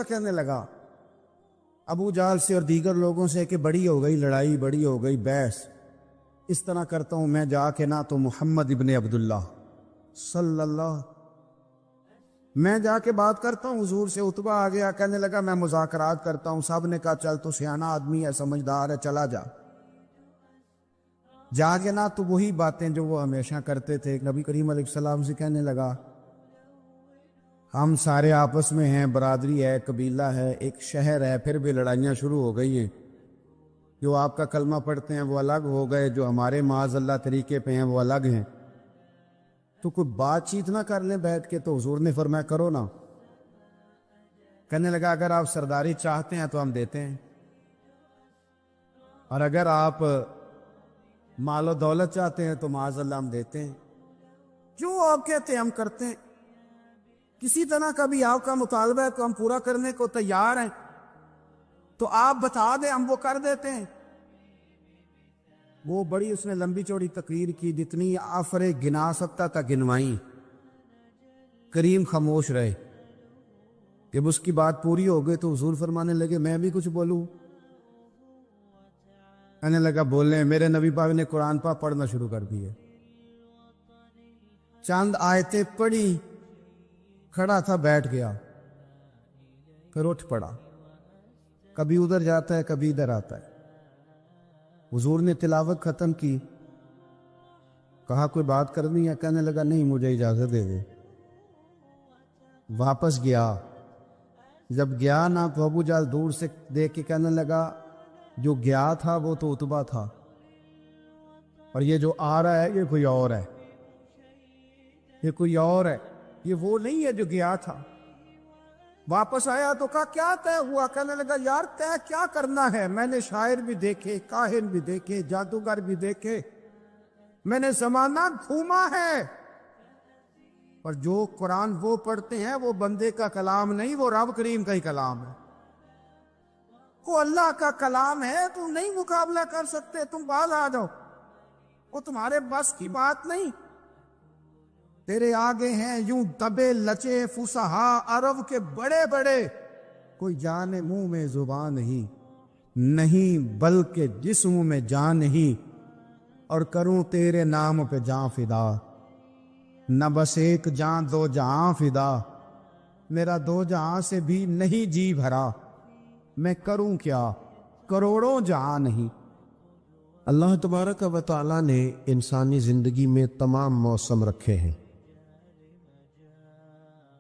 عتبہ کہنے لگا ابو جہل سے اور دیگر لوگوں سے کہ بڑی ہو گئی لڑائی، بڑی ہو گئی بحث، اس طرح کرتا ہوں میں جا کے نہ تو محمد ابن عبداللہ صلی اللہ، میں جا کے بات کرتا ہوں حضور سے۔ عتبہ آ گیا، کہنے لگا میں مذاکرات کرتا ہوں۔ صاحب نے کہا چل تو سیانہ آدمی ہے، سمجھدار ہے، چلا جا۔ جا کے نہ تو وہی باتیں جو وہ ہمیشہ کرتے تھے، نبی کریم علیہ السلام سے کہنے لگا ہم سارے آپس میں ہیں، برادری ہے، قبیلہ ہے، ایک شہر ہے، پھر بھی لڑائیاں شروع ہو گئی ہیں۔ جو آپ کا کلمہ پڑھتے ہیں وہ الگ ہو گئے، جو ہمارے معاذ اللہ طریقے پہ ہیں وہ الگ ہیں، تو کوئی بات چیت نہ کر لیں بیٹھ کے؟ تو حضور نے فرمایا کرو نا۔ کہنے لگا اگر آپ سرداری چاہتے ہیں تو ہم دیتے ہیں، اور اگر آپ مال و دولت چاہتے ہیں تو معاذ اللہ ہم دیتے ہیں، جو آپ کہتے ہیں ہم کرتے ہیں۔ کسی طرح کا بھی آپ کا مطالبہ ہے تو ہم پورا کرنے کو تیار ہیں، تو آپ بتا دیں ہم وہ کر دیتے ہیں۔ وہ بڑی اس نے لمبی چوڑی تقریر کی، جتنی آفرے گنا سکتا تھا گنوائیں۔ کریم خاموش رہے۔ جب اس کی بات پوری ہو گئی تو حضور فرمانے لگے میں بھی کچھ بولوں؟ کہنے لگا بولیں۔ میرے نبی پاک نے قرآن پاک پڑھنا شروع کر دیے، چند آیتیں پڑھی، کھڑا تھا بیٹھ گیا، پھر اٹھ پڑا، کبھی ادھر جاتا ہے کبھی ادھر آتا ہے۔ حضور نے تلاوت ختم کی، کہا کوئی بات کرنی ہے؟ کہنے لگا نہیں مجھے اجازت دے دے۔ واپس گیا، جب گیا نا تو ابو جہل دور سے دیکھ کے کہنے لگا جو گیا تھا وہ تو عتبہ تھا، اور یہ جو آ رہا ہے یہ کوئی اور ہے، یہ کوئی اور ہے، یہ وہ نہیں ہے جو گیا تھا۔ واپس آیا تو کہا کیا طے ہوا؟ کہنے لگا یار طے کیا کرنا ہے، میں نے شاعر بھی دیکھے، کاہن بھی دیکھے، جادوگر بھی دیکھے، میں نے زمانہ گھوما ہے، اور جو قرآن وہ پڑھتے ہیں وہ بندے کا کلام نہیں، وہ رب کریم کا ہی کلام ہے، وہ اللہ کا کلام ہے، تم نہیں مقابلہ کر سکتے، تم باز آ جاؤ، وہ تمہارے بس کی بات نہیں۔ تیرے آگے ہیں یوں دبے لچے فصحا عرب کے بڑے بڑے، کوئی جان منہ میں زبان نہیں بلکہ جسم میں جان نہیں، اور کروں تیرے نام پہ جان فدا، نہ بس ایک جان دو جہاں فدا، میرا دو جہاں سے بھی نہیں جی بھرا، میں کروں کیا کروڑوں جہاں نہیں۔ اللہ تبارک و تعالیٰ نے انسانی زندگی میں تمام موسم رکھے ہیں،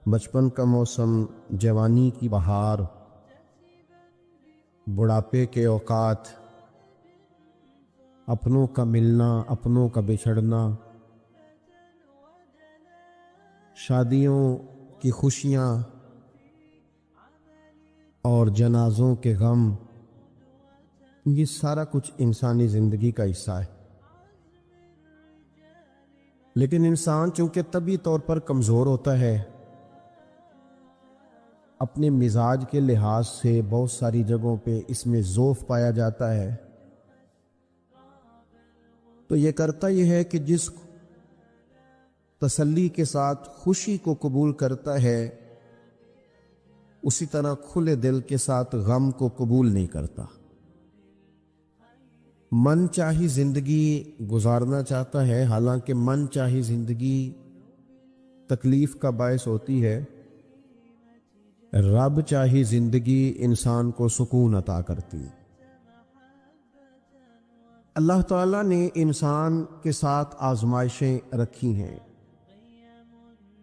بچپن کا موسم، جوانی کی بہار، بڑھاپے کے اوقات، اپنوں کا ملنا، اپنوں کا بچھڑنا، شادیوں کی خوشیاں اور جنازوں کے غم، یہ سارا کچھ انسانی زندگی کا حصہ ہے۔ لیکن انسان چونکہ طبعی طور پر کمزور ہوتا ہے، اپنے مزاج کے لحاظ سے بہت ساری جگہوں پہ اس میں ضعف پایا جاتا ہے، تو یہ کرتا یہ ہے کہ جس تسلی کے ساتھ خوشی کو قبول کرتا ہے، اسی طرح کھلے دل کے ساتھ غم کو قبول نہیں کرتا۔ من چاہی زندگی گزارنا چاہتا ہے، حالانکہ من چاہی زندگی تکلیف کا باعث ہوتی ہے، رب چاہی زندگی انسان کو سکون عطا کرتی ہے۔ اللہ تعالیٰ نے انسان کے ساتھ آزمائشیں رکھی ہیں،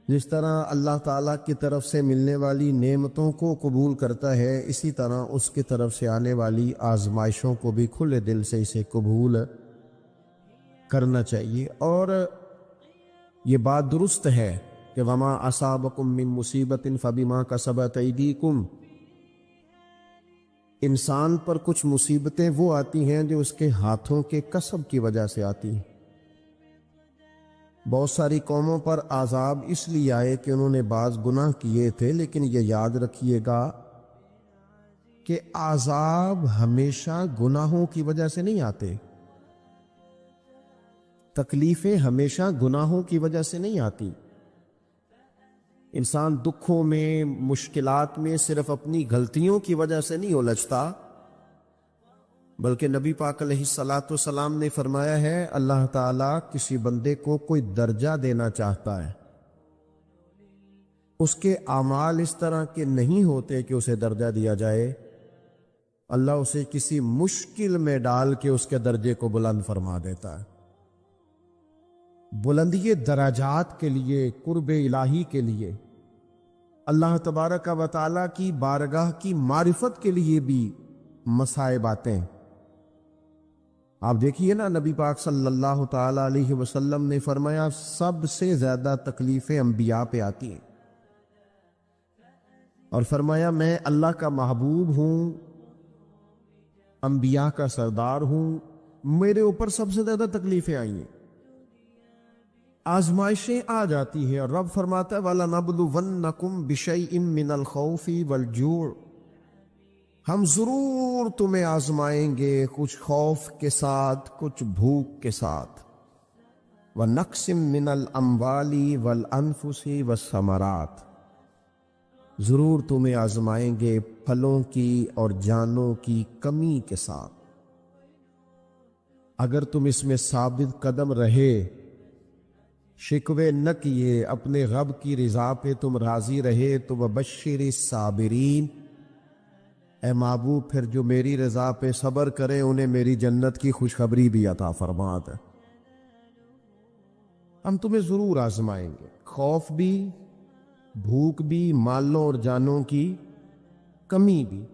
جس طرح اللہ تعالیٰ کی طرف سے ملنے والی نعمتوں کو قبول کرتا ہے، اسی طرح اس کی طرف سے آنے والی آزمائشوں کو بھی کھلے دل سے اسے قبول کرنا چاہیے۔ اور یہ بات درست ہے کہ وما اصابکم من مصیبت فبما کسبت ایدیکم، انسان پر کچھ مصیبتیں وہ آتی ہیں جو اس کے ہاتھوں کے کسب کی وجہ سے آتی ہیں۔ بہت ساری قوموں پر عذاب اس لیے آئے کہ انہوں نے بعض گناہ کیے تھے، لیکن یہ یاد رکھیے گا کہ عذاب ہمیشہ گناہوں کی وجہ سے نہیں آتے، تکلیفیں ہمیشہ گناہوں کی وجہ سے نہیں آتی۔ انسان دکھوں میں، مشکلات میں صرف اپنی غلطیوں کی وجہ سے نہیں الجھتا، بلکہ نبی پاک علیہ الصلاۃ والسلام نے فرمایا ہے اللہ تعالیٰ کسی بندے کو کوئی درجہ دینا چاہتا ہے، اس کے اعمال اس طرح کے نہیں ہوتے کہ اسے درجہ دیا جائے، اللہ اسے کسی مشکل میں ڈال کے اس کے درجے کو بلند فرما دیتا ہے۔ بلندی درجات کے لیے، قرب الہی کے لیے، اللہ تبارک و تعالیٰ کی بارگاہ کی معرفت کے لیے بھی مصائب آتے ہیں۔ آپ دیکھیے نا، نبی پاک صلی اللہ تعالی علیہ وسلم نے فرمایا سب سے زیادہ تکلیفیں انبیاء پہ آتی ہیں، اور فرمایا میں اللہ کا محبوب ہوں، انبیاء کا سردار ہوں، میرے اوپر سب سے زیادہ تکلیفیں آئی ہیں، آزمائشیں آ جاتی ہیں، اور رب فرماتا ہے وَلَنَبْلُوَنَّكُمْ بِشَيْءٍ مِّنَ الْخَوْفِ وَالْجُوعِ، ہم ضرور تمہیں آزمائیں گے کچھ خوف کے ساتھ، کچھ بھوک کے ساتھ، وَنَقْصٍ مِّنَ الْأَمْوَالِ وَالْأَنفُسِ وَالثَّمَرَاتِ، ضرور تمہیں آزمائیں گے پھلوں کی اور جانوں کی کمی کے ساتھ۔ اگر تم اس میں ثابت قدم رہے، شکوے نہ کیے، اپنے رب کی رضا پہ تم راضی رہے، تو وَبَشِّرِ الصَّابِرِينَ، اے محبوب پھر جو میری رضا پہ صبر کریں انہیں میری جنت کی خوشخبری بھی عطا فرما دے۔ ہم تمہیں ضرور آزمائیں گے، خوف بھی، بھوک بھی، مالوں اور جانوں کی کمی بھی۔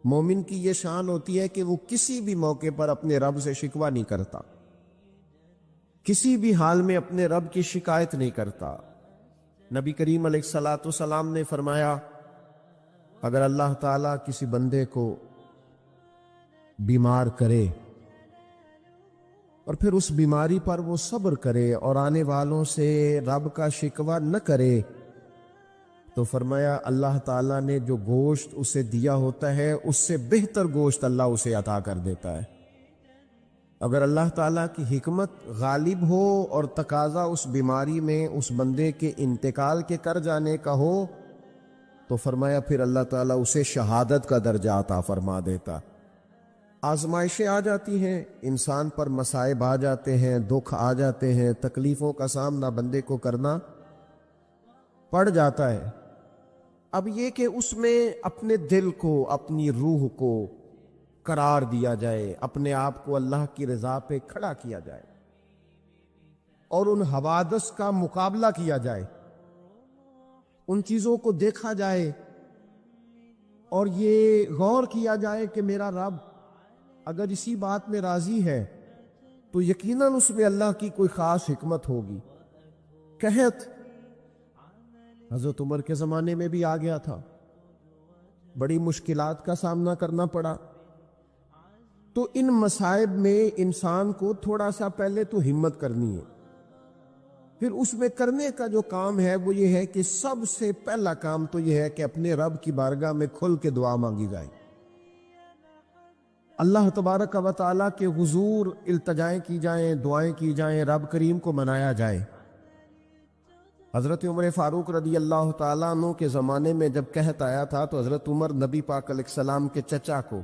مومن کی یہ شان ہوتی ہے کہ وہ کسی بھی موقع پر اپنے رب سے شکوہ نہیں کرتا، کسی بھی حال میں اپنے رب کی شکایت نہیں کرتا۔ نبی کریم علیہ الصلاۃ والسلام نے فرمایا اگر اللہ تعالیٰ کسی بندے کو بیمار کرے اور پھر اس بیماری پر وہ صبر کرے اور آنے والوں سے رب کا شکوہ نہ کرے، تو فرمایا اللہ تعالیٰ نے جو گوشت اسے دیا ہوتا ہے اس سے بہتر گوشت اللہ اسے عطا کر دیتا ہے۔ اگر اللہ تعالیٰ کی حکمت غالب ہو اور تقاضا اس بیماری میں اس بندے کے انتقال کے کر جانے کا ہو، تو فرمایا پھر اللہ تعالیٰ اسے شہادت کا درجہ عطا فرما دیتا۔ آزمائشیں آ جاتی ہیں، انسان پر مصائب آ جاتے ہیں، دکھ آ جاتے ہیں، تکلیفوں کا سامنا بندے کو کرنا پڑ جاتا ہے۔ اب یہ کہ اس میں اپنے دل کو، اپنی روح کو قرار دیا جائے، اپنے آپ کو اللہ کی رضا پہ کھڑا کیا جائے اور ان حوادث کا مقابلہ کیا جائے، ان چیزوں کو دیکھا جائے اور یہ غور کیا جائے کہ میرا رب اگر اسی بات میں راضی ہے تو یقیناً اس میں اللہ کی کوئی خاص حکمت ہوگی۔ قحط حضرت عمر کے زمانے میں بھی آ گیا تھا، بڑی مشکلات کا سامنا کرنا پڑا۔ تو ان مصائب میں انسان کو تھوڑا سا پہلے تو ہمت کرنی ہے، پھر اس میں کرنے کا جو کام ہے وہ یہ ہے کہ سب سے پہلا کام تو یہ ہے کہ اپنے رب کی بارگاہ میں کھل کے دعا مانگی جائے، اللہ تبارک و تعالیٰ کے حضور التجائیں کی جائیں، دعائیں کی جائیں، رب کریم کو منایا جائے۔ حضرت عمر فاروق رضی اللہ تعالیٰ عنہ کے زمانے میں جب قحط آیا تھا تو حضرت عمر نبی پاک علیہ السلام کے چچا کو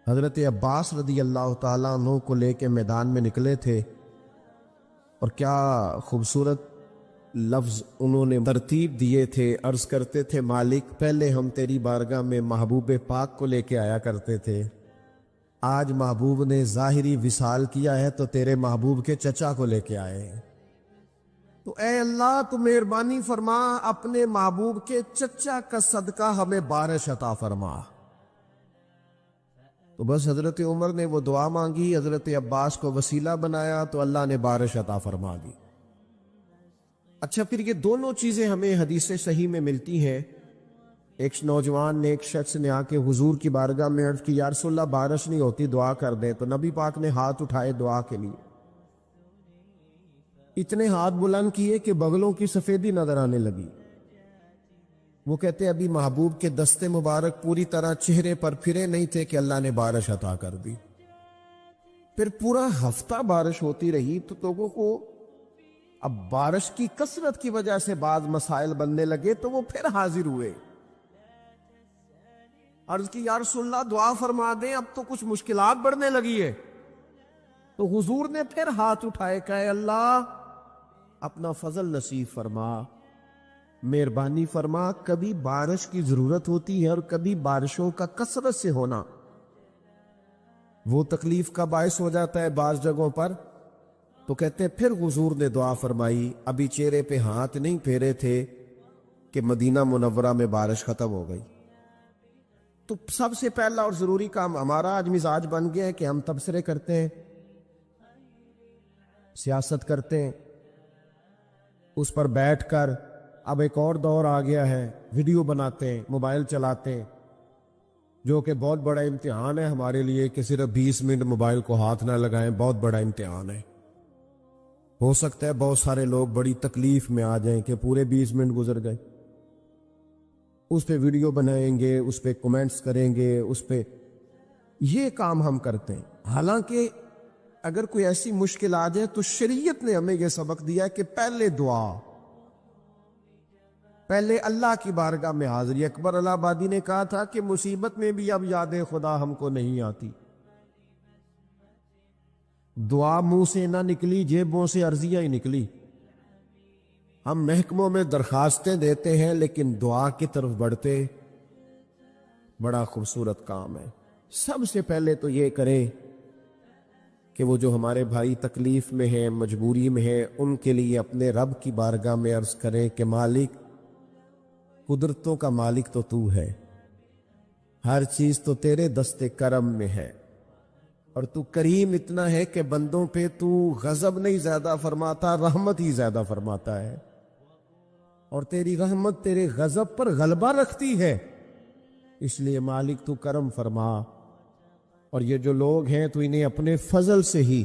حضرت عباس رضی اللہ تعالیٰ عنہ کو لے کے میدان میں نکلے تھے، اور کیا خوبصورت لفظ انہوں نے ترتیب دیے تھے، عرض کرتے تھے مالک پہلے ہم تیری بارگاہ میں محبوب پاک کو لے کے آیا کرتے تھے، آج محبوب نے ظاہری وصال کیا ہے تو تیرے محبوب کے چچا کو لے کے آئے ہیں، تو اے اللہ تو مہربانی فرما اپنے محبوب کے چچا کا صدقہ ہمیں بارش عطا فرما۔ تو بس حضرت عمر نے وہ دعا مانگی، حضرت عباس کو وسیلہ بنایا تو اللہ نے بارش عطا فرما دی۔ اچھا، پھر یہ دونوں چیزیں ہمیں حدیث صحیح میں ملتی ہیں۔ ایک نوجوان نے، ایک شخص نے آ کے حضور کی بارگاہ میں عرض کی یا رسول اللہ بارش نہیں ہوتی، دعا کر دیں، تو نبی پاک نے ہاتھ اٹھائے دعا کے لیے، اتنے ہاتھ بلند کیے کہ بغلوں کی سفیدی نظر آنے لگی۔ وہ کہتے ابھی محبوب کے دستے مبارک پوری طرح چہرے پر پھرے نہیں تھے کہ اللہ نے بارش عطا کر دی۔ پھر پورا ہفتہ بارش ہوتی رہی تو لوگوں کو اب بارش کی کثرت کی وجہ سے بعض مسائل بننے لگے تو وہ پھر حاضر ہوئے، عرض کی یا رسول اللہ دعا فرما دیں، اب تو کچھ مشکلات بڑھنے لگی ہے۔ تو حضور نے پھر ہاتھ اٹھائے، کہے اللہ اپنا فضل نصیب فرما، مہربانی فرما، کبھی بارش کی ضرورت ہوتی ہے اور کبھی بارشوں کا کثرت سے ہونا وہ تکلیف کا باعث ہو جاتا ہے بعض جگہوں پر۔ تو کہتے ہیں پھر حضور نے دعا فرمائی، ابھی چہرے پہ ہاتھ نہیں پھیرے تھے کہ مدینہ منورہ میں بارش ختم ہو گئی۔ تو سب سے پہلا اور ضروری کام ہمارا آج مزاج بن گیا ہے کہ ہم تبصرے کرتے ہیں، سیاست کرتے ہیں، اس پر بیٹھ کر اب ایک اور دور آ گیا ہے، ویڈیو بناتے ہیں، موبائل چلاتے ہیں، جو کہ بہت بڑا امتحان ہے ہمارے لیے کہ صرف 20 منٹ موبائل کو ہاتھ نہ لگائیں، بہت بڑا امتحان ہے۔ ہو سکتا ہے بہت سارے لوگ بڑی تکلیف میں آ جائیں کہ پورے 20 منٹ گزر گئے، اس پہ ویڈیو بنائیں گے، اس پہ کومنٹس کریں گے، اس پہ یہ کام ہم کرتے ہیں۔ حالانکہ اگر کوئی ایسی مشکل آ جائے تو شریعت نے ہمیں یہ سبق دیا کہ پہلے دعا، پہلے اللہ کی بارگاہ میں حاضری۔ اکبر الہ آبادی نے کہا تھا کہ مصیبت میں بھی اب یاد خدا ہم کو نہیں آتی، دعا منہ سے نہ نکلی، جیبوں سے عرضیاں ہی نکلی۔ ہم محکموں میں درخواستیں دیتے ہیں لیکن دعا کی طرف بڑھتے، بڑا خوبصورت کام ہے۔ سب سے پہلے تو یہ کریں کہ وہ جو ہمارے بھائی تکلیف میں ہیں، مجبوری میں ہیں، ان کے لیے اپنے رب کی بارگاہ میں عرض کریں کہ مالک، قدرتوں کا مالک تو تو ہے، ہر چیز تو تیرے دست کرم میں ہے، اور تو کریم اتنا ہے کہ بندوں پہ تو غضب نہیں زیادہ فرماتا، رحمت ہی زیادہ فرماتا ہے، اور تیری رحمت تیرے غضب پر غلبہ رکھتی ہے، اس لیے مالک تو کرم فرما، اور یہ جو لوگ ہیں تو انہیں اپنے فضل سے ہی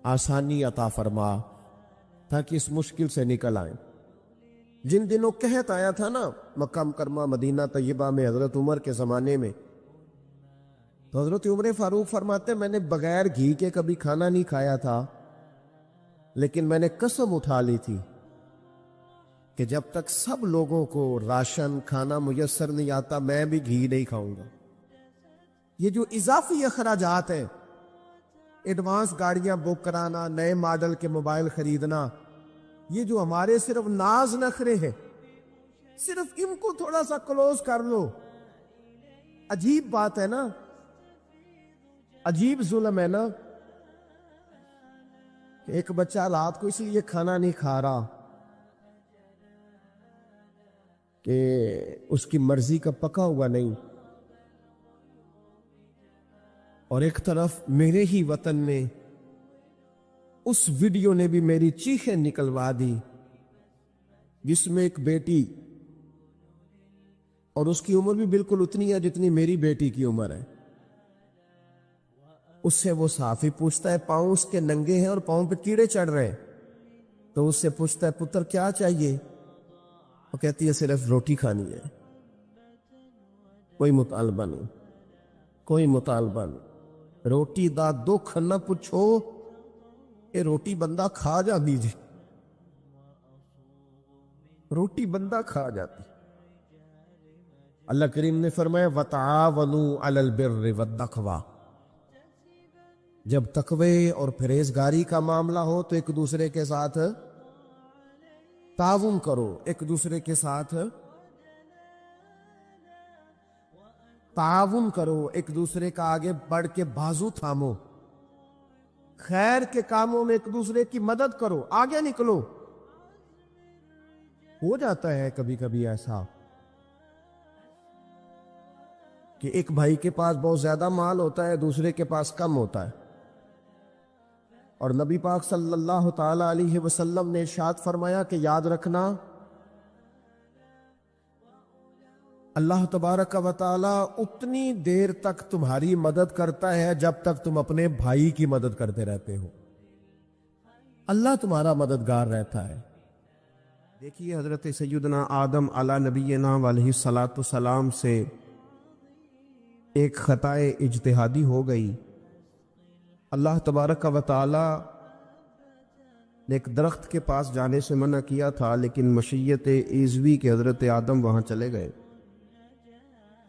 آسانی عطا فرما تاکہ اس مشکل سے نکل آئیں۔ جن دنوں قحط آیا تھا نا مکہ مکرمہ مدینہ طیبہ میں حضرت عمر کے زمانے میں، تو حضرت عمر فاروق فرماتے میں نے بغیر گھی کے کبھی کھانا نہیں کھایا تھا، لیکن میں نے قسم اٹھا لی تھی کہ جب تک سب لوگوں کو راشن کھانا میسر نہیں آتا میں بھی گھی نہیں کھاؤں گا۔ یہ جو اضافی اخراجات ہیں، ایڈوانس گاڑیاں بک کرانا، نئے ماڈل کے موبائل خریدنا، یہ جو ہمارے صرف ناز نخرے ہیں، صرف ان کو تھوڑا سا کلوز کر لو۔ عجیب بات ہے نا، عجیب ظلم ہے نا کہ ایک بچہ رات کو اس لیے کھانا نہیں کھا رہا کہ اس کی مرضی کا پکا ہوا نہیں، اور ایک طرف میرے ہی وطن میں اس ویڈیو نے بھی میری چیخیں نکلوا دی جس میں ایک بیٹی، اور اس کی عمر بھی بالکل اتنی ہے جتنی میری بیٹی کی عمر ہے، اس سے وہ صحافی پوچھتا ہے، پاؤں اس کے ننگے ہیں اور پاؤں پہ کیڑے چڑھ رہے ہیں، تو اس سے پوچھتا ہے پتر کیا چاہیے؟ وہ کہتی ہے صرف روٹی کھانی ہے، کوئی مطالبہ نہیں، کوئی مطالبہ نہیں، روٹی دا دکھ نہ پوچھو، یہ روٹی بندہ کھا جا دیجئے، روٹی بندہ کھا جاتی۔ اللہ کریم نے فرمایا وَتَعَاوَنُوا عَلَى الْبِرِّ وَالتَّقْوَىٰ، جب تقوی اور پرہیزگاری کا معاملہ ہو تو ایک دوسرے کے ساتھ تعاون کرو، ایک دوسرے کے ساتھ تعاون کرو، ایک دوسرے کا آگے بڑھ کے بازو تھامو، خیر کے کاموں میں ایک دوسرے کی مدد کرو، آگے نکلو۔ ہو جاتا ہے کبھی کبھی ایسا کہ ایک بھائی کے پاس بہت زیادہ مال ہوتا ہے، دوسرے کے پاس کم ہوتا ہے، اور نبی پاک صلی اللہ تعالی علیہ وسلم نے ارشاد فرمایا کہ یاد رکھنا اللہ تبارک و تعالی اتنی دیر تک تمہاری مدد کرتا ہے جب تک تم اپنے بھائی کی مدد کرتے رہتے ہو، اللہ تمہارا مددگار رہتا ہے۔ دیکھیے حضرت سیدنا آدم علی نبینا علیہ الصلاۃ والسلام سے ایک خطائے اجتہادی ہو گئی، اللہ تبارک و تعالی نے ایک درخت کے پاس جانے سے منع کیا تھا، لیکن مشیت ایزوی کے حضرت آدم وہاں چلے گئے۔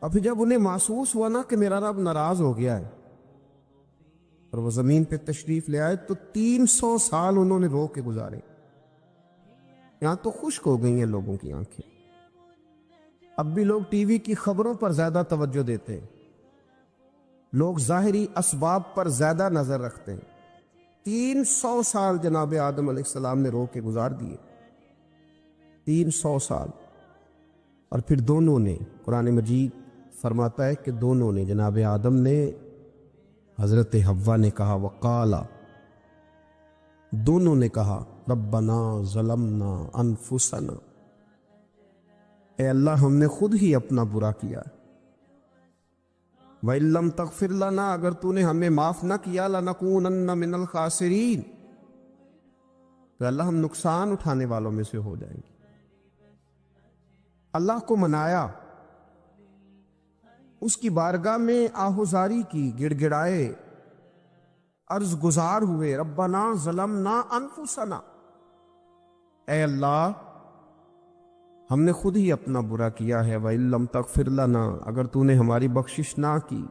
اور پھر جب انہیں محسوس ہوا نا کہ میرا رب ناراض ہو گیا ہے اور وہ زمین پہ تشریف لے آئے، تو 300 سال انہوں نے رو کے گزارے۔ یہاں تو خشک ہو گئی ہیں لوگوں کی آنکھیں۔ اب بھی لوگ ٹی وی کی خبروں پر زیادہ توجہ دیتے ہیں، لوگ ظاہری اسباب پر زیادہ نظر رکھتے ہیں۔ 300 سال جناب آدم علیہ السلام نے رو کے گزار دیے، 300 سال۔ اور پھر دونوں نے، قرآن مجید فرماتا ہے کہ دونوں نے، جناب آدم نے، حضرت حوا نے کہا، وقالا، دونوں نے کہا، ربنا ظلمنا انفسنا، اے اللہ ہم نے خود ہی اپنا برا کیا، وَإِن لَّمْ تَغْفِرْ لَنَا، اگر تو نے ہمیں معاف نہ کیا، لَنَكُونَنَّ مِنَ الْخَاسِرِينَ، تو اللہ ہم نقصان اٹھانے والوں میں سے ہو جائیں گے۔ اللہ کو منایا، اس کی بارگاہ میں آہوزاری کی، گڑ گڑائے، عرض گزار ہوئے، ربنا ظلمنا انفسنا، اے اللہ ہم نے خود ہی اپنا برا کیا ہے، وَإِن لَّمْ تَغْفِرْ لَنَا، اگر تو نے ہماری بخشش نہ کی،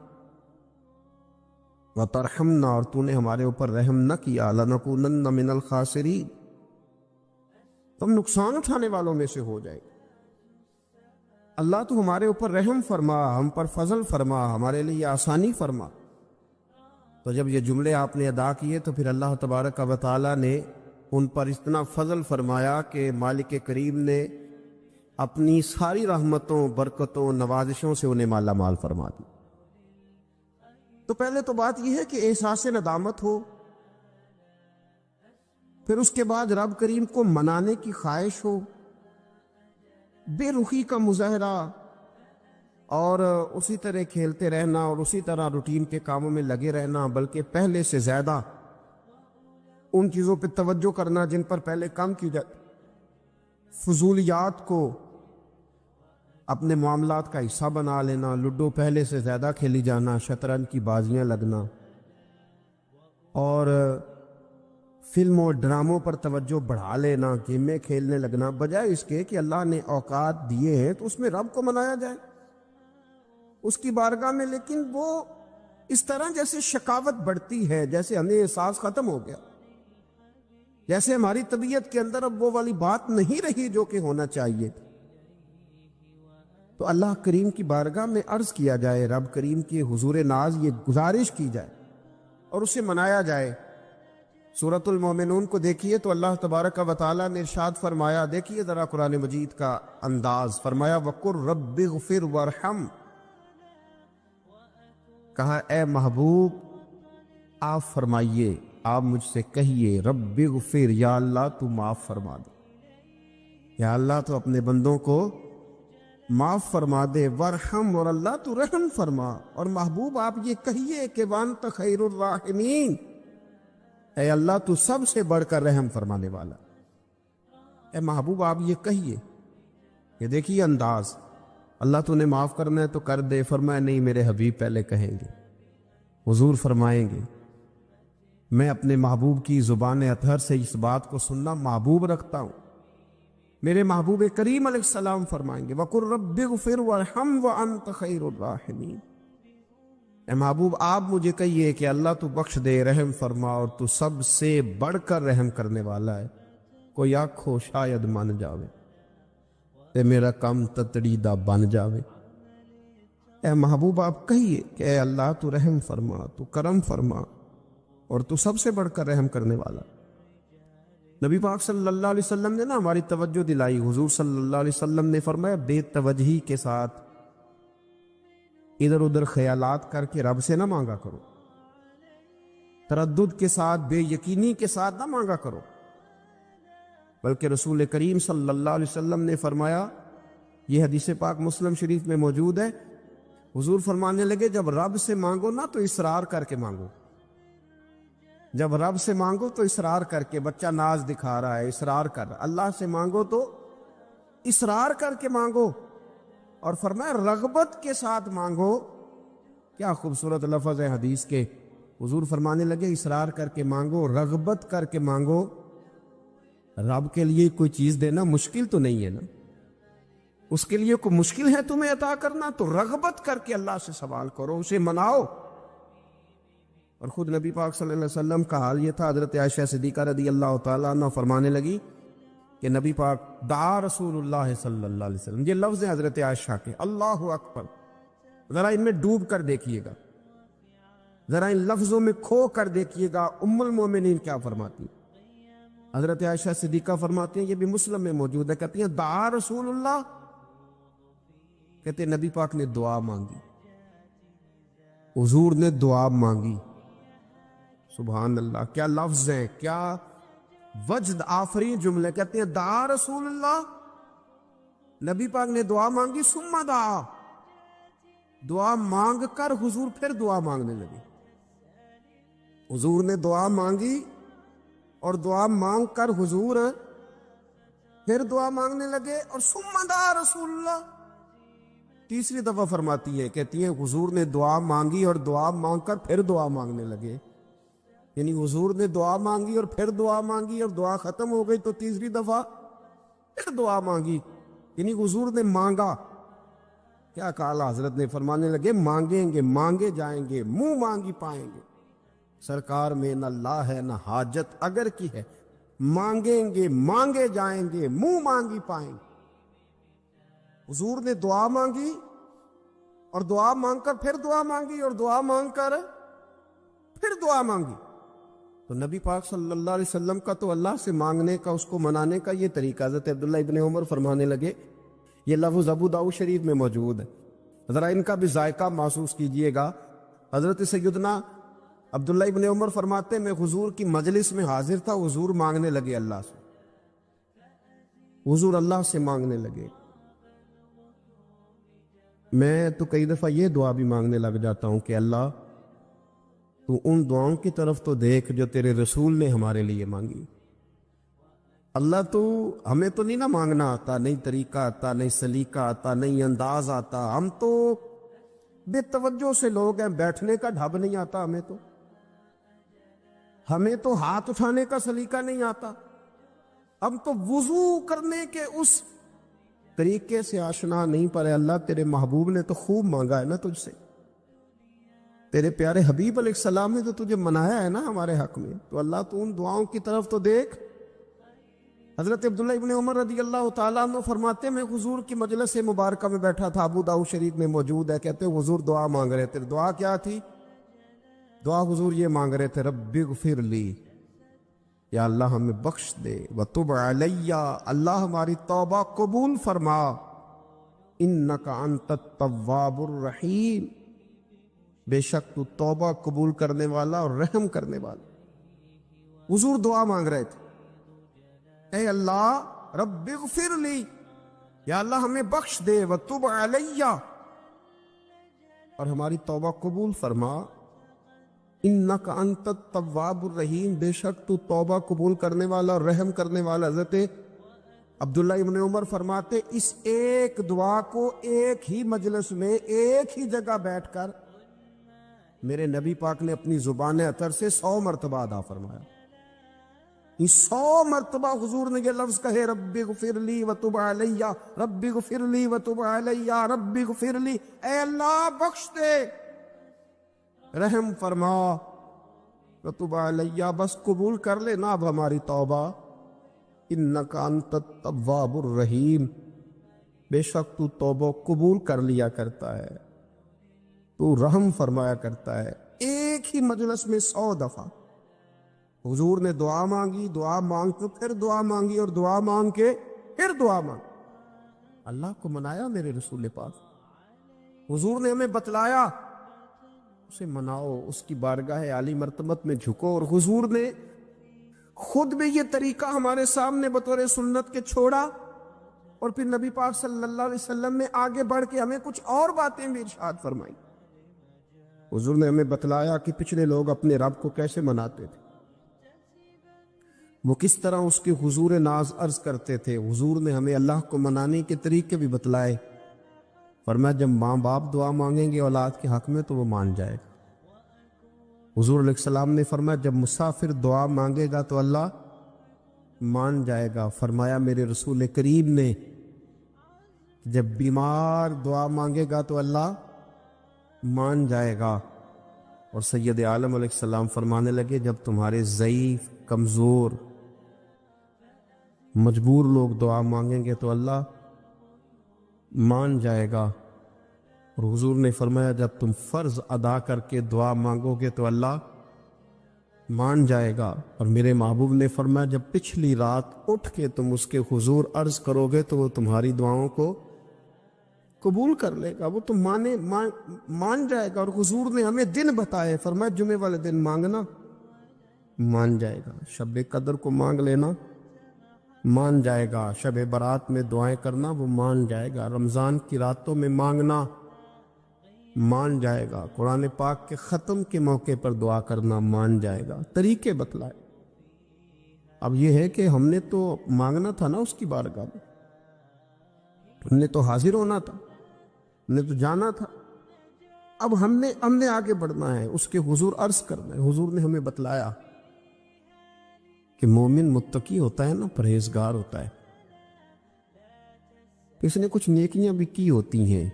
وَتَرْحَمْنَا، اور تو نے ہمارے اوپر رحم نہ کیا، لَنَكُونَنَّ مِنَ الْخَاسِرِينَ، تو ہم نقصان اٹھانے والوں میں سے ہو جائے۔ اللہ تو ہمارے اوپر رحم فرما، ہم پر فضل فرما، ہمارے لیے آسانی فرما۔ تو جب یہ جملے آپ نے ادا کیے تو پھر اللہ تبارک و تعالی نے ان پر اتنا فضل فرمایا کہ مالک کریم نے اپنی ساری رحمتوں، برکتوں، نوازشوں سے انہیں مالا مال فرما دی۔ تو پہلے تو بات یہ ہے کہ احساس ندامت ہو، پھر اس کے بعد رب کریم کو منانے کی خواہش ہو، بے رخی کا مظاہرہ، اور اسی طرح کھیلتے رہنا اور اسی طرح روٹین کے کاموں میں لگے رہنا، بلکہ پہلے سے زیادہ ان چیزوں پہ توجہ کرنا جن پر پہلے کام کی جاتی، فضولیات کو اپنے معاملات کا حصہ بنا لینا، لوڈو پہلے سے زیادہ کھیلی جانا، شطرنج کی بازیاں لگنا، اور فلم اور ڈراموں پر توجہ بڑھا لینا، گیمیں کھیلنے لگنا، بجائے اس کے کہ اللہ نے اوقات دیے ہیں تو اس میں رب کو منایا جائے اس کی بارگاہ میں۔ لیکن وہ اس طرح جیسے شکاوت بڑھتی ہے، جیسے ہمیں احساس ختم ہو گیا، جیسے ہماری طبیعت کے اندر اب وہ والی بات نہیں رہی جو کہ ہونا چاہیے۔ تو اللہ کریم کی بارگاہ میں عرض کیا جائے، رب کریم کے حضور ناز یہ گزارش کی جائے اور اسے منایا جائے۔ سورۃ المومنون کو دیکھیے تو اللہ تبارک و تعالیٰ نے ارشاد فرمایا، دیکھیے ذرا قرآن مجید کا انداز، فرمایا وَقُلْ رَبِّ اغْفِرْ وَارْحَمْ، کہا اے محبوب آپ فرمائیے، آپ مجھ سے کہیے، رب اغفر، یا اللہ تو معاف فرما دے، یا اللہ تو اپنے بندوں کو معاف فرما دے، ورحم، اور اللہ تو رحم فرما۔ اور محبوب آپ یہ کہیے کہ وانت خیر الراحمین، اے اللہ تو سب سے بڑھ کر رحم فرمانے والا۔ اے محبوب آپ یہ کہیے، یہ دیکھیے انداز، اللہ تو نے معاف کرنا ہے تو کر دے، فرمایا نہیں میرے حبیب پہلے کہیں گے، حضور فرمائیں گے، میں اپنے محبوب کی زبان اطہر سے اس بات کو سننا محبوب رکھتا ہوں۔ میرے محبوب کریم علیہ السلام فرمائیں گے، وَقُلْ رَبِّ اغْفِرْ وَارْحَمْ وَأَنْتَ خَيْرُ الرَّاحِمِينَ، اے محبوب آپ مجھے کہیے کہ اللہ تو بخش دے، رحم فرما، اور تو سب سے بڑھ کر رحم کرنے والا ہے، کوئی آنکھو شاید مان جاوے تے میرا کام تتڑیدہ بن جاوے۔ اے محبوب آپ کہیے کہ اے اللہ تو رحم فرما، تو کرم فرما، اور تو سب سے بڑھ کر رحم کرنے والا۔ نبی پاک صلی اللہ علیہ وسلم نے نا ہماری توجہ دلائی، حضور صلی اللہ علیہ وسلم نے فرمایا بے توجہی کے ساتھ ادھر ادھر خیالات کر کے رب سے نہ مانگا کرو، تردد کے ساتھ، بے یقینی کے ساتھ نہ مانگا کرو، بلکہ رسول کریم صلی اللہ علیہ وسلم نے فرمایا، یہ حدیث پاک مسلم شریف میں موجود ہے، حضور فرمانے لگے جب رب سے مانگو نا تو اصرار کر کے مانگو، جب رب سے مانگو تو اصرار کر کے، بچہ ناز دکھا رہا ہے اصرار کر، اللہ سے مانگو تو اصرار کر کے مانگو، اور فرمایا رغبت کے ساتھ مانگو۔ کیا خوبصورت لفظ ہے حدیث کے، حضور فرمانے لگے اصرار کر کے مانگو، رغبت کر کے مانگو، رب کے لیے کوئی چیز دینا مشکل تو نہیں ہے نا، اس کے لیے کوئی مشکل ہے تمہیں عطا کرنا؟ تو رغبت کر کے اللہ سے سوال کرو، اسے مناؤ۔ اور خود نبی پاک صلی اللہ علیہ وسلم کا حال یہ تھا، حضرت عائشہ صدیقہ رضی اللہ تعالیٰ عنہ فرمانے لگی کہ نبی پاک دعا رسول اللہ صلی اللہ علیہ وسلم، یہ لفظ ہیں حضرت عائشہ کے، اللہ اکبر، ذرا ان میں ڈوب کر دیکھیے گا، ذرا ان لفظوں میں کھو کر دیکھیے گا ام المومنین کیا فرماتی ہیں۔ حضرت عائشہ صدیقہ فرماتی ہیں، یہ بھی مسلم میں موجود ہے، کہتی ہیں دعا رسول اللہ، کہتے ہیں نبی پاک نے دعا مانگی، حضور نے دعا مانگی۔ سبحان اللہ، کیا لفظ ہیں، کیا وجد آفرین جملے، کہتے ہیں دعا رسول اللہ، نبی پاک نے دعا مانگی، ثم دعا، دعا مانگ کر حضور پھر دعا مانگنے لگے۔ حضور نے دعا مانگی اور دعا مانگ کر حضور پھر دعا مانگنے لگے، اور ثم دعا رسول اللہ، تیسری دفعہ فرماتی ہے، کہتی ہیں حضور نے دعا مانگی اور دعا مانگ کر پھر دعا مانگنے لگے، یعنی حضور نے دعا مانگی اور پھر دعا مانگی اور دعا ختم ہو گئی تو تیسری دفعہ پھر دعا مانگی، یعنی حضور نے مانگا۔ کیا کہا حضرت نے، فرمانے لگے مانگیں گے مانگے جائیں گے، منہ مانگی پائیں گے، سرکار میں نہ لا ہے نہ حاجت اگر کی ہے، مانگیں گے مانگے جائیں گے، منہ مانگی پائیں گے۔ حضور نے دعا مانگی اور دعا مانگ کر پھر دعا مانگی اور دعا مانگ کر پھر دعا مانگی۔ تو نبی پاک صلی اللہ علیہ وسلم کا تو اللہ سے مانگنے کا، اس کو منانے کا یہ طریقہ، حضرت عبداللہ ابن عمر فرمانے لگے، یہ لفظ ابو داؤد شریف میں موجود ہے، ذرا ان کا بھی ذائقہ محسوس کیجئے گا۔ حضرت سیدنا عبداللہ ابن عمر فرماتے میں حضور کی مجلس میں حاضر تھا، حضور مانگنے لگے اللہ سے، حضور اللہ سے مانگنے لگے۔ میں تو کئی دفعہ یہ دعا بھی مانگنے لگ جاتا ہوں کہ اللہ تو ان دعاؤں کی طرف تو دیکھ جو تیرے رسول نے ہمارے لیے مانگی۔ اللہ تو ہمیں تو نہیں نا مانگنا آتا، نہیں طریقہ آتا، نہیں سلیقہ آتا، نہیں انداز آتا، ہم تو بے توجہ سے لوگ ہیں، بیٹھنے کا ڈھب نہیں آتا ہمیں تو ہاتھ اٹھانے کا سلیقہ نہیں آتا، ہم تو وضو کرنے کے اس طریقے سے آشنا نہیں، پر اللہ تیرے محبوب نے تو خوب مانگا ہے نا تجھ سے، تیرے پیارے حبیب علیہ السلام نے تو تجھے منایا ہے نا ہمارے حق میں، تو اللہ تو ان دعاؤں کی طرف تو دیکھ۔ حضرت عبداللہ ابن عمر رضی اللہ تعالیٰ عنہ فرماتے میں حضور کی مجلس مبارکہ میں بیٹھا تھا، ابو داؤد شریف میں موجود ہے، کہتے ہیں حضور دعا مانگ رہے تھے۔ دعا کیا تھی؟ دعا حضور یہ مانگ رہے تھے، رب اغفر لی، یا اللہ ہمیں بخش دے، وتب علی، اللہ ہماری توبہ قبول فرما، انک انت التواب الرحیم، بے شک تو توبہ قبول کرنے والا اور رحم کرنے والا۔ حضور دعا مانگ رہے تھے، اے اللہ رب اغفر لی، یا اللہ ہمیں بخش دے، وتب علی، اور ہماری توبہ قبول فرما، انک انت التواب الرحیم، بے شک تو توبہ قبول کرنے والا اور رحم کرنے والا۔ حضرت عبداللہ ابن عمر فرماتے اس ایک دعا کو ایک ہی مجلس میں ایک ہی جگہ بیٹھ کر میرے نبی پاک نے اپنی زبان اطہر سے 100 مرتبہ ادا فرمایا۔ 100 مرتبہ حضور نے یہ لفظ کہے، رب اغفر لی وتب علی، رب اغفر لی وتب علی، رب اغفر لی، اے اللہ بخش دے، رحم فرما، وتب علی، بس قبول کر لے نا اب ہماری توبہ، انک انت التواب الرحیم، بے شک تو توبہ قبول کر لیا کرتا ہے، تو رحم فرمایا کرتا ہے۔ ایک ہی مجلس میں 100 دفعہ حضور نے دعا مانگی، دعا مانگ کے پھر دعا مانگی، اور دعا مانگ کے پھر دعا مانگی۔ اللہ کو منایا میرے رسول پاک، حضور نے ہمیں بتلایا، اسے مناؤ، اس کی بارگاہ عالی مرتبت میں جھکو، اور حضور نے خود بھی یہ طریقہ ہمارے سامنے بطور سنت کے چھوڑا، اور پھر نبی پاک صلی اللہ علیہ وسلم نے آگے بڑھ کے ہمیں کچھ اور باتیں بھی ارشاد فرمائی۔ حضور نے ہمیں بتلایا کہ پچھلے لوگ اپنے رب کو کیسے مناتے تھے، وہ کس طرح اس کے حضور ناز عرض کرتے تھے۔ حضور نے ہمیں اللہ کو منانے کے طریقے بھی بتلائے، فرمایا جب ماں باپ دعا مانگیں گے اولاد کے حق میں تو وہ مان جائے گا۔ حضور علیہ السلام نے فرمایا جب مسافر دعا مانگے گا تو اللہ مان جائے گا۔ فرمایا میرے رسول کریم نے جب بیمار دعا مانگے گا تو اللہ مان جائے گا۔ اور سید عالم علیہ السلام فرمانے لگے جب تمہارے ضعیف، کمزور، مجبور لوگ دعا مانگیں گے تو اللہ مان جائے گا۔ اور حضور نے فرمایا جب تم فرض ادا کر کے دعا مانگو گے تو اللہ مان جائے گا۔ اور میرے محبوب نے فرمایا جب پچھلی رات اٹھ کے تم اس کے حضور عرض کرو گے تو وہ تمہاری دعاؤں کو قبول کر لے گا، وہ تم مان جائے گا۔ اور حضور نے ہمیں دن بتائے، فرمایا جمعے والے دن مانگنا مان جائے گا، شب قدر کو مانگ لینا مان جائے گا، شب برات میں دعائیں کرنا وہ مان جائے گا، رمضان کی راتوں میں مانگنا مان جائے گا، قرآن پاک کے ختم کے موقع پر دعا کرنا مان جائے گا۔ طریقے بتلائے۔ اب یہ ہے کہ ہم نے تو مانگنا تھا نا اس کی بارگاہ میں، ہم نے تو حاضر ہونا تھا، ہم نے تو جانا تھا۔ اب ہم نے آگے بڑھنا ہے، اس کے حضور عرض کرنا ہے۔ حضور نے ہمیں بتلایا کہ مومن متقی ہوتا ہے نا، پرہیزگار ہوتا ہے، اس نے کچھ نیکیاں بھی کی ہوتی ہیں،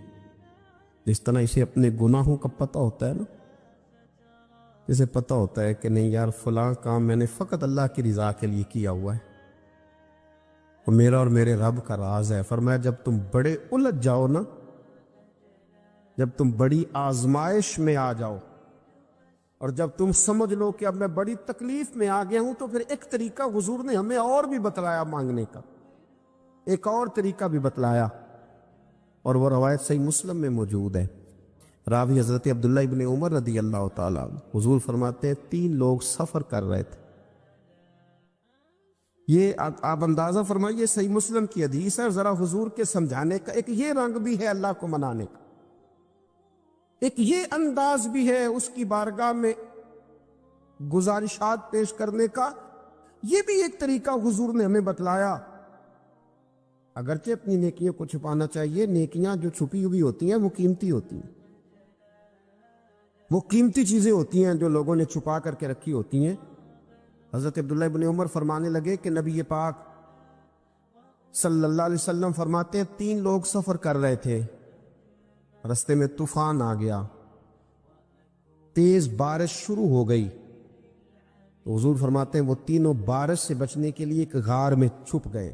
جس طرح اسے اپنے گناہوں کا پتہ ہوتا ہے نا، اسے پتہ ہوتا ہے کہ نہیں یار فلاں کام میں نے فقط اللہ کی رضا کے لیے کیا ہوا ہے، وہ میرا اور میرے رب کا راز ہے۔ فرمایا جب تم بڑے الجھ جاؤ نا، جب تم بڑی آزمائش میں آ جاؤ اور جب تم سمجھ لو کہ اب میں بڑی تکلیف میں آ گیا ہوں، تو پھر ایک طریقہ حضور نے ہمیں اور بھی بتلایا مانگنے کا، ایک اور طریقہ بھی بتلایا، اور وہ روایت صحیح مسلم میں موجود ہے۔ راوی حضرت عبداللہ ابن عمر رضی اللہ تعالیٰ عنہ، حضور فرماتے ہیں 3 لوگ سفر کر رہے تھے۔ یہ آپ اندازہ فرمائیے صحیح مسلم کی حدیث ہے، ذرا حضور کے سمجھانے کا ایک یہ رنگ بھی ہے اللہ کو منانے کا، ایک یہ انداز بھی ہے اس کی بارگاہ میں گزارشات پیش کرنے کا، یہ بھی ایک طریقہ حضور نے ہمیں بتلایا۔ اگرچہ اپنی نیکیوں کو چھپانا چاہیے، نیکیاں جو چھپی ہوئی ہوتی ہیں وہ قیمتی ہوتی ہیں، وہ قیمتی چیزیں ہوتی ہیں جو لوگوں نے چھپا کر کے رکھی ہوتی ہیں۔ حضرت عبداللہ ابن عمر فرمانے لگے کہ نبی پاک صلی اللہ علیہ وسلم فرماتے ہیں 3 لوگ سفر کر رہے تھے، رستے میں طوفان آ گیا، تیز بارش شروع ہو گئی، تو حضور فرماتے ہیں وہ تینوں بارش سے بچنے کے لیے ایک غار میں چھپ گئے۔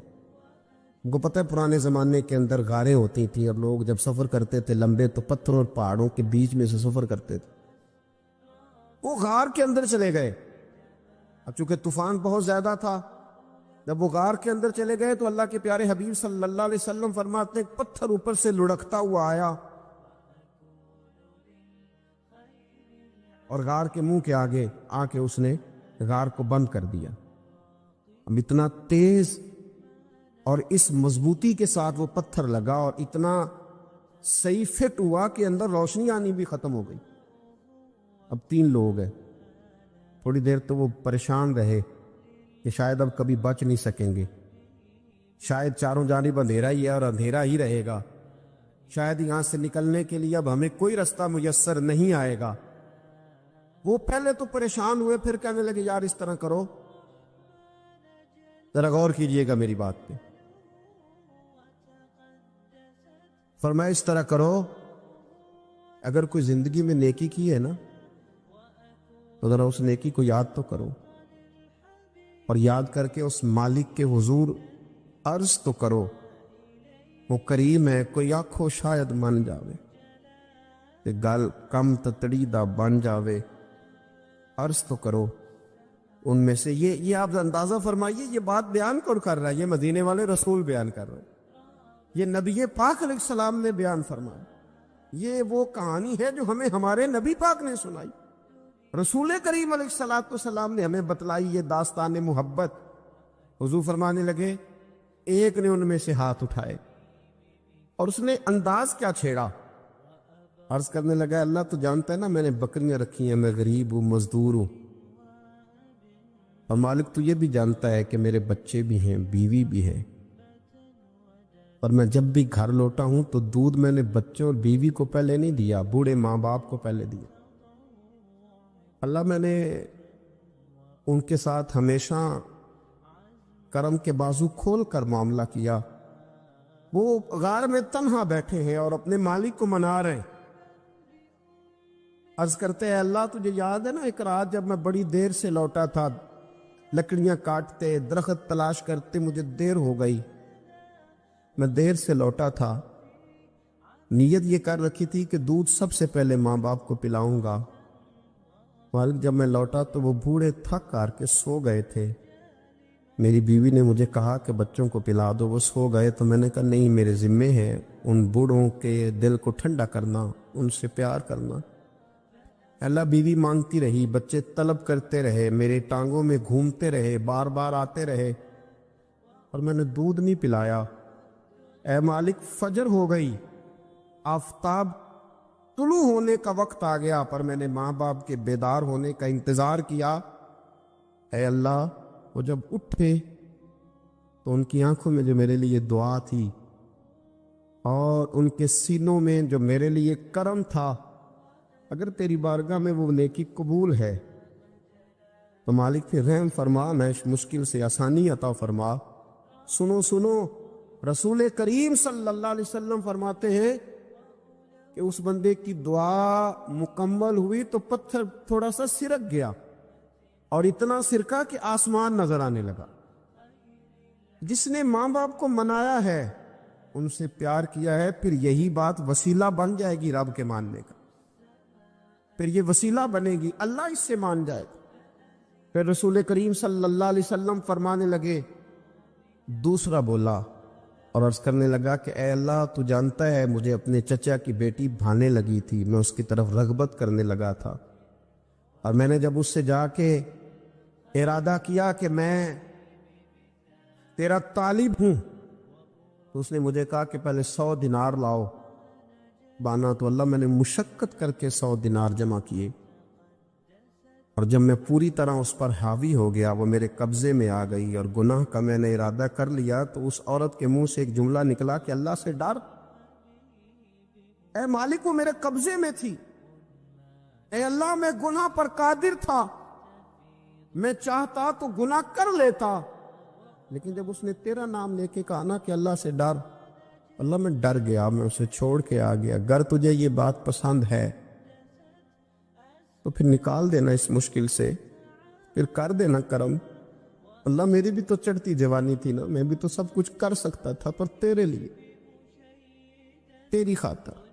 ان کو پتہ ہے پرانے زمانے کے اندر غاریں ہوتی تھیں، اور لوگ جب سفر کرتے تھے لمبے تو پتھروں اور پہاڑوں کے بیچ میں سے سفر کرتے تھے، وہ غار کے اندر چلے گئے۔ اب چونکہ طوفان بہت زیادہ تھا، جب وہ غار کے اندر چلے گئے تو اللہ کے پیارے حبیب صلی اللہ علیہ وسلم فرماتے ہیں پتھر اوپر سے لڑکتا ہوا آیا اور غار کے منہ کے آگے آ کے اس نے غار کو بند کر دیا۔ اب اتنا تیز اور اس مضبوطی کے ساتھ وہ پتھر لگا اور اتنا صحیح فٹ ہوا کہ اندر روشنی آنی بھی ختم ہو گئی۔ اب 3 لوگ ہیں، تھوڑی دیر تو وہ پریشان رہے کہ شاید اب کبھی بچ نہیں سکیں گے، شاید چاروں جانب اندھیرا ہی ہے اور اندھیرا ہی رہے گا، شاید یہاں سے نکلنے کے لیے اب ہمیں کوئی رستہ میسر نہیں آئے گا۔ وہ پہلے تو پریشان ہوئے، پھر کہنے لگے یار اس طرح کرو، ذرا غور کیجئے گا میری بات پہ۔ فرمایا اس طرح کرو، اگر کوئی زندگی میں نیکی کی ہے نا تو ذرا اس نیکی کو یاد تو کرو، اور یاد کر کے اس مالک کے حضور عرض تو کرو، وہ کریم ہے، کوئی آنکھو شاید من جاوے کہ گل کم تتڑی دا بن جاوے، عرض تو کرو۔ ان میں سے یہ آپ اندازہ فرمائیے، یہ بات بیان کون کر رہا ہے؟ یہ مدینے والے رسول بیان کر رہے ہیں، یہ نبی پاک علیہ السلام نے بیان فرمایا، یہ وہ کہانی ہے جو ہمیں ہمارے نبی پاک نے سنائی، رسول کریم علیہ السلام نے ہمیں بتلائی، یہ داستان محبت۔ حضور فرمانے لگے ایک نے ان میں سے ہاتھ اٹھائے اور اس نے انداز کیا چھیڑا، عرض کرنے لگا اللہ تو جانتا ہے نا میں نے بکریاں رکھی ہیں، میں غریب ہوں، مزدور ہوں، اور مالک تو یہ بھی جانتا ہے کہ میرے بچے بھی ہیں، بیوی بھی ہے، اور میں جب بھی گھر لوٹا ہوں تو دودھ میں نے بچوں اور بیوی کو پہلے نہیں دیا، بوڑھے ماں باپ کو پہلے دیا۔ اللہ میں نے ان کے ساتھ ہمیشہ کرم کے بازو کھول کر معاملہ کیا. وہ غار میں تنہا بیٹھے ہیں اور اپنے مالک کو منا رہے ہیں. عرض کرتے ہیں اللہ تجھے یاد ہے نا ایک رات جب میں بڑی دیر سے لوٹا تھا, لکڑیاں کاٹتے درخت تلاش کرتے مجھے دیر ہو گئی, میں دیر سے لوٹا تھا, نیت یہ کر رکھی تھی کہ دودھ سب سے پہلے ماں باپ کو پلاؤں گا. مالک جب میں لوٹا تو وہ بوڑھے تھک کر کے سو گئے تھے. میری بیوی نے مجھے کہا کہ بچوں کو پلا دو, وہ سو گئے. تو میں نے کہا نہیں, میرے ذمے ہے ان بوڑھوں کے دل کو ٹھنڈا کرنا, ان سے پیار کرنا. اللہ بیوی مانگتی رہی, بچے طلب کرتے رہے, میرے ٹانگوں میں گھومتے رہے, بار بار آتے رہے, اور میں نے دودھ نہیں پلایا. اے مالک فجر ہو گئی, آفتاب طلوع ہونے کا وقت آ گیا, پر میں نے ماں باپ کے بیدار ہونے کا انتظار کیا. اے اللہ, وہ جب اٹھے تو ان کی آنکھوں میں جو میرے لیے دعا تھی اور ان کے سینوں میں جو میرے لیے کرم تھا, اگر تیری بارگاہ میں وہ نیکی قبول ہے تو مالک پھر رحم فرما, میں اس مشکل سے آسانی عطا فرما. سنو سنو, رسول کریم صلی اللہ علیہ وسلم فرماتے ہیں کہ اس بندے کی دعا مکمل ہوئی تو پتھر تھوڑا سا سرک گیا, اور اتنا سرکا کہ آسمان نظر آنے لگا. جس نے ماں باپ کو منایا ہے, ان سے پیار کیا ہے, پھر یہی بات وسیلہ بن جائے گی رب کے ماننے کا. پھر یہ وسیلہ بنے گی, اللہ اس سے مان جائے گا. پھر رسول کریم صلی اللہ علیہ وسلم فرمانے لگے, دوسرا بولا اور عرض کرنے لگا کہ اے اللہ, تو جانتا ہے مجھے اپنے چچا کی بیٹی بھانے لگی تھی, میں اس کی طرف رغبت کرنے لگا تھا, اور میں نے جب اس سے جا کے ارادہ کیا کہ میں تیرا طالب ہوں, تو اس نے مجھے کہا کہ پہلے 100 دینار لاؤ. بانا تو اللہ, میں نے مشقت کر کے 100 دینار جمع کیے, اور جب میں پوری طرح اس پر حاوی ہو گیا, وہ میرے قبضے میں آ گئی اور گناہ کا میں نے ارادہ کر لیا, تو اس عورت کے منہ سے ایک جملہ نکلا کہ اللہ سے ڈر. اے مالک, وہ میرے قبضے میں تھی. اے اللہ, میں گناہ پر قادر تھا, میں چاہتا تو گناہ کر لیتا, لیکن جب اس نے تیرا نام لے کے کہا نا کہ اللہ سے ڈر, اللہ میں ڈر گیا, میں اسے چھوڑ کے آ گیا. اگر تجھے یہ بات پسند ہے تو پھر نکال دینا اس مشکل سے, پھر کر دینا کرم. اللہ, میری بھی تو چڑھتی جوانی تھی نا, میں بھی تو سب کچھ کر سکتا تھا, پر تیرے لیے, تیری خاطر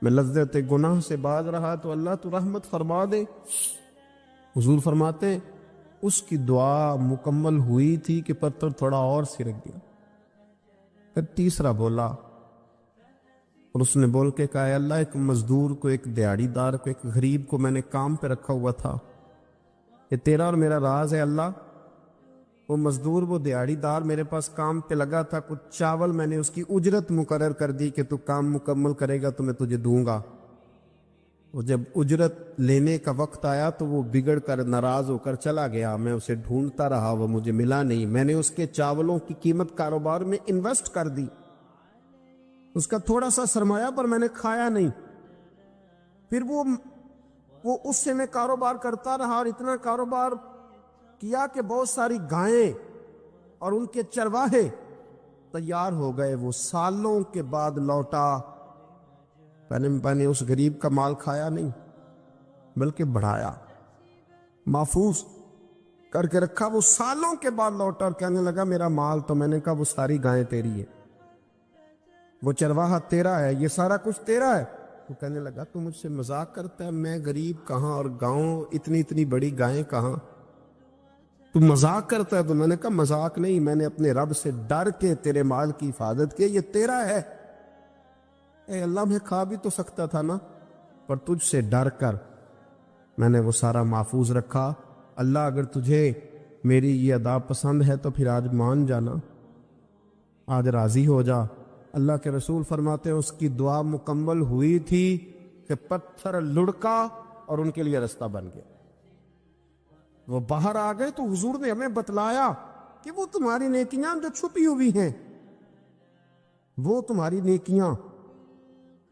میں لذت گناہ سے باز رہا, تو اللہ تو رحمت فرما دے. حضور فرماتے ہیں اس کی دعا مکمل ہوئی تھی کہ پتھر تھوڑا اور سرک گیا. پھر تیسرا بولا, اور اس نے بول کے کہا, اے اللہ, ایک مزدور کو, ایک دیہڑی دار کو, ایک غریب کو میں نے کام پہ رکھا ہوا تھا, یہ تیرا اور میرا راز ہے اللہ. وہ مزدور, وہ دیہڑی دار میرے پاس کام پہ لگا تھا, کچھ چاول میں نے اس کی اجرت مقرر کر دی کہ تو کام مکمل کرے گا تو میں تجھے دوں گا. وہ جب اجرت لینے کا وقت آیا تو وہ بگڑ کر ناراض ہو کر چلا گیا. میں اسے ڈھونڈتا رہا, وہ مجھے ملا نہیں. میں نے اس کے چاولوں کی قیمت کاروبار میں انویسٹ کر دی, اس کا تھوڑا سا سرمایہ, پر میں نے کھایا نہیں. پھر وہ اس سے میں کاروبار کرتا رہا, اور اتنا کاروبار کیا کہ بہت ساری گائیں اور ان کے چرواہے تیار ہو گئے. وہ سالوں کے بعد لوٹا, میں نے اس غریب کا مال کھایا نہیں بلکہ بڑھایا, محفوظ کر کے رکھا. وہ سالوں کے بعد لوٹا اور کہنے لگا میرا مال. تو میں نے کہا وہ ساری گائیں تیری ہے, وہ چرواہا تیرا ہے, یہ سارا کچھ تیرا ہے. وہ کہنے لگا تو مجھ سے مذاق کرتا ہے, میں غریب کہاں اور گاؤں اتنی بڑی گائیں کہاں, تو مذاق کرتا ہے. تو میں نے کہا مذاق نہیں, میں نے اپنے رب سے ڈر کے تیرے مال کی حفاظت کی, یہ تیرا ہے. اے اللہ, میں کھا بھی تو سکتا تھا نا, پر تجھ سے ڈر کر میں نے وہ سارا محفوظ رکھا. اللہ, اگر تجھے میری یہ ادا پسند ہے تو پھر آج مان جانا, آج راضی ہو جا. اللہ کے رسول فرماتے ہیں اس کی دعا مکمل ہوئی تھی کہ پتھر لڑکا اور ان کے لیے رستہ بن گیا. وہ باہر آ گئے تو حضور نے ہمیں بتلایا کہ وہ تمہاری نیکیاں جو چھپی ہوئی ہیں, وہ تمہاری نیکیاں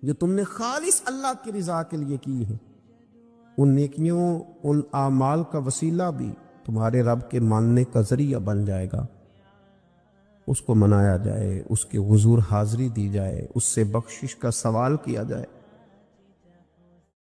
جو تم نے خالص اللہ کی رضا کے لیے کی ہیں, ان نیکیوں, ان اعمال کا وسیلہ بھی تمہارے رب کے ماننے کا ذریعہ بن جائے گا. اس کو منایا جائے، اس کے حضور حاضری دی جائے، اس سے بخشش کا سوال کیا جائے،